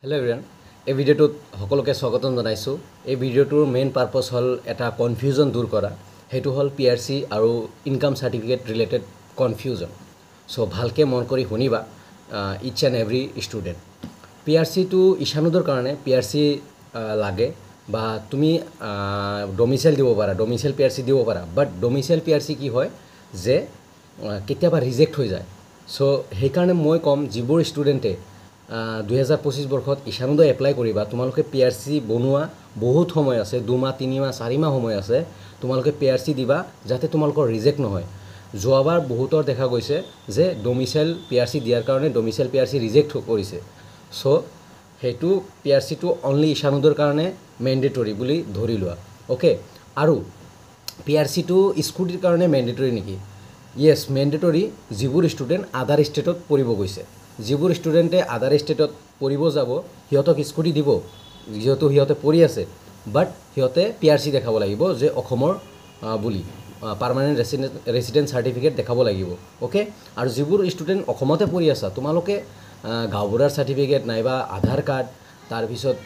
Hello everyone. এই ভিডিওটোত সকলোকে স্বাগতম জনাইছো। এই ভিডিওটোৰ মেইন পাৰপাস হল এটা কনফিউজন দূৰ কৰা। হেতু হল পিআৰসি আৰু income certificate related confusion. So ভালকে মন কৰি শুনিবা ইচ এণ্ড এভৰি ষ্টুডেণ্ট। পিআৰসি টু ইশানুদৰ কাৰণে পিআৰসি লাগে বা তুমি ডমিসাইল দিব পাৰা, ডমিসাইল পিআৰসি দিব পাৰা। বাট ডমিসাইল পিআৰসি কি হয় যে কেতিয়াবা ৰিজেক্ট হৈ যায়। সো সেইকাৰণে মই কম যিবোৰ ষ্টুডেণ্টে 2025 বৰ্ষত ইশানুদয় এপ্লাই কৰিবা, তোমালোকে পিআৰসি বনোৱা বহুত সময় আছে, 2 মাহ 3 মাহ 4 মাহ সময় আছে। তোমালোকে পিআরসি দিবা যাতে তোমালোকৰ ৰিজেক্ট নহয়। যোৱাবাৰ বহুতৰ দেখা গৈছে যে ডমিসাইল পিআৰসি দিয়াৰ কাৰণে ডমিসাইল পিআৰসি ৰিজেক্ট কৰিছে। সো হেতু পিআৰসিটো অনলি ইশানুদৰ কাৰণে মেণ্ডেটৰী বুলি ধৰি লোৱা। ওকে, আৰু পিআৰসিটো স্কুটিৰ কাৰণে মেণ্ডেটৰী নেকি? ইয়েছ, মেণ্ডেটৰী যিবোৰ ষ্টুডেণ্ট আদাৰ ষ্টেটত পঢ়িব গৈছে। যিবোৰ ষ্টুডেণ্টে আদাৰ ষ্টেটত পঢ়িব যাব সিহঁতক স্কুটি দিব, যিহেতু সিহঁতে পঢ়ি আছে। বাট সিহঁতে পিআরসি দেখাব লাগিব যে অসমৰ বুলি পাৰ্মানেণ্ট ৰেচিডেণ্ট চাৰ্টিফিকেট দেখাব লাগিব। ওকে, আৰু যিবোৰ ষ্টুডেণ্ট অসমতে পঢ়ি আছা তোমালোকে গাঁওবুঢ়াৰ চাৰ্টিফিকেট নাইবা আধাৰ কাৰ্ড, তাৰপিছত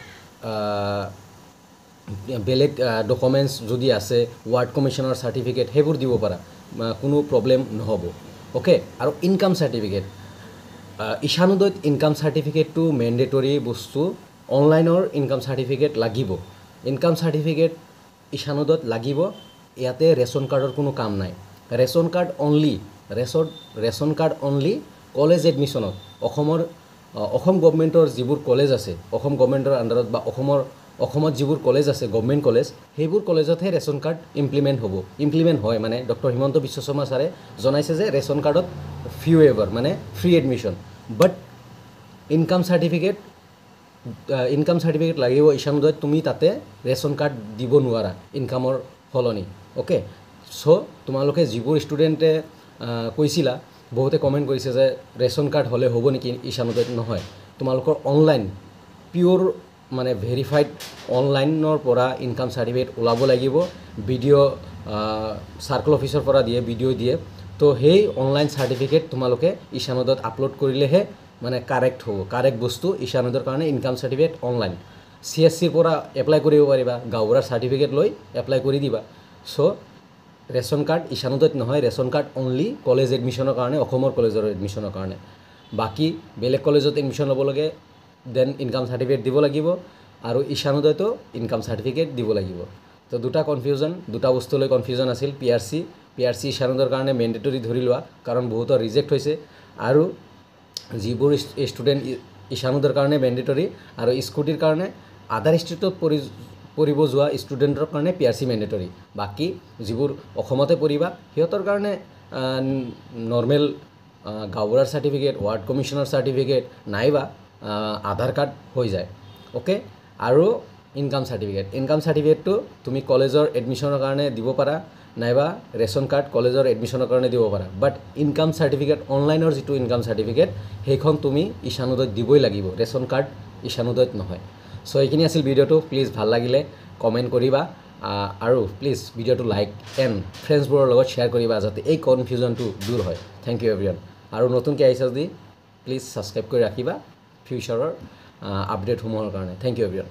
বেলেগ ডকুমেণ্টছ যদি আছে, ৱাৰ্ড কমিশ্যনৰ চাৰ্টিফিকেট, সেইবোৰ দিব পাৰা, কোনো প্ৰব্লেম নহ'ব। ওকে, আৰু ইনকাম চাৰ্টিফিকেট, ইশানুদয়ত ইনকাম চাৰ্টিফিকেটটো মেণ্ডেটৰী বস্তু। অনলাইনৰ ইনকাম চাৰ্টিফিকেট লাগিব। ইনকাম চাৰ্টিফিকেট ইশানুদয়ত লাগিব। ইয়াতে ৰেচন কাৰ্ডৰ কোনো কাম নাই। ৰেচন কাৰ্ড অনলি কলেজ এডমিশ্যনত অসম গভৰ্ণমেণ্টৰ যিবোৰ কলেজ আছে, অসম গভৰ্ণমেণ্টৰ আণ্ডাৰত বা অসমত যিবোৰ কলেজ আছে গভৰ্ণমেণ্ট কলেজ, সেইবোৰ কলেজতহে ৰেচন কাৰ্ড ইমপ্লিমেণ্ট হয়। মানে ডক্টৰ হিমন্ত বিশ্ব শৰ্মা ছাৰে জনাইছে যে ৰেচন কাৰ্ডত ৱেইভাৰ মানে ফ্ৰী এডমিশ্যন। বাট ইনকাম চাৰ্টিফিকেট লাগিব ইশানুদয়ত। তুমি তাতে ৰেচন কাৰ্ড দিব নোৱাৰা ইনকামৰ সলনি। ওকে, চ' তোমালোকে যিবোৰ ষ্টুডেণ্টে কৈছিলা, বহুতে কমেণ্ট কৰিছে যে ৰেচন কাৰ্ড হ'লে হ'ব নেকি ইশানুদয়ত? নহয়, তোমালোকৰ অনলাইন পিয়'ৰ মানে ভেৰিফাইড অনলাইনৰ পৰা ইনকাম চাৰ্টিফিকেট ওলাব লাগিব। ভিডিঅ' চাৰ্কল অফিচৰ পৰা দিয়ে, ভিডিঅ' দিয়ে। তো সেই অনলাইন চাৰ্টিফিকেট তোমালোকে ইশানুদয়ত আপলোড কৰিলেহে মানে কাৰেক্ট হ'ব। কাৰেক্ট বস্তু ইশানুদয়ৰ কাৰণে ইনকাম চাৰ্টিফিকেট অনলাইন। CSCৰ পৰা এপ্লাই কৰিব পাৰিবা, গাঁওবুঢ়াৰ চাৰ্টিফিকেট লৈ এপ্লাই কৰি দিবা। চ' ৰেচন কাৰ্ড ইশানুদয়ত নহয়, ৰেচন কাৰ্ড অনলি কলেজ এডমিশ্যনৰ কাৰণে, অসমৰ কলেজৰ এডমিশ্যনৰ কাৰণে। বাকী বেলেগ কলেজত এডমিশ্যন ল'ব লাগে, দেন ইনকাম চাৰ্টিফিকেট দিব লাগিব, আৰু ইশানুদয়তো ইনকাম চাৰ্টিফিকেট দিব লাগিব। তো দুটা বস্তুলৈ কনফিউজন আছিল। পিআৰচি ইশানুদয়ৰ কাৰণে মেণ্ডেটৰী ধৰি লোৱা, কাৰণ বহুতৰ ৰিজেক্ট হৈছে। আৰু যিবোৰ ষ্টুডেণ্ট ইশানুদয়ৰ কাৰণে মেণ্ডেটৰী, আৰু স্কুটিৰ কাৰণে আদাৰ ষ্টেটত পঢ়িব যোৱা ষ্টুডেণ্টৰ কাৰণে পিআৰচি মেণ্ডেটৰী। বাকী যিবোৰ অসমতে পঢ়িবা সিহঁতৰ কাৰণে নৰ্মেল গাঁওবুঢ়াৰ চাৰ্টিফিকেট, ৱাৰ্ড কমিশ্যনৰ চাৰ্টিফিকেট নাইবা আধাৰ কাৰ্ড হৈ যায়। ওকে, আৰু ইনকাম চাৰ্টিফিকেটটো তুমি কলেজৰ এডমিশ্যনৰ কাৰণে দিব পাৰা, নাইবা ৰেচন কাৰ্ড কলেজৰ এডমিশ্যনৰ কাৰণে দিব পাৰা। বাট ইনকাম চাৰ্টিফিকেট, অনলাইনৰ যিটো ইনকাম চাৰ্টিফিকেট, সেইখন তুমি ইশানুদয়ত দিবই লাগিব, ৰেচন কাৰ্ড ইশানুদয়ত নহয়। চ' এইখিনি আছিল ভিডিঅ'টো। প্লিজ ভাল লাগিলে কমেণ্ট কৰিবা, আৰু প্লিজ ভিডিঅ'টো লাইক এণ্ড ফ্ৰেণ্ডছবোৰৰ লগত শ্বেয়াৰ কৰিবা যাতে এই কনফিউজনটো দূৰ হয়। Thank you everyone. আৰু নতুনকৈ আহিছা যদি প্লিজ ছাবস্ক্ৰাইব কৰি ৰাখিবা ফিউচাৰৰ আপডেটসমূহৰ কাৰণে। Thank you everyone.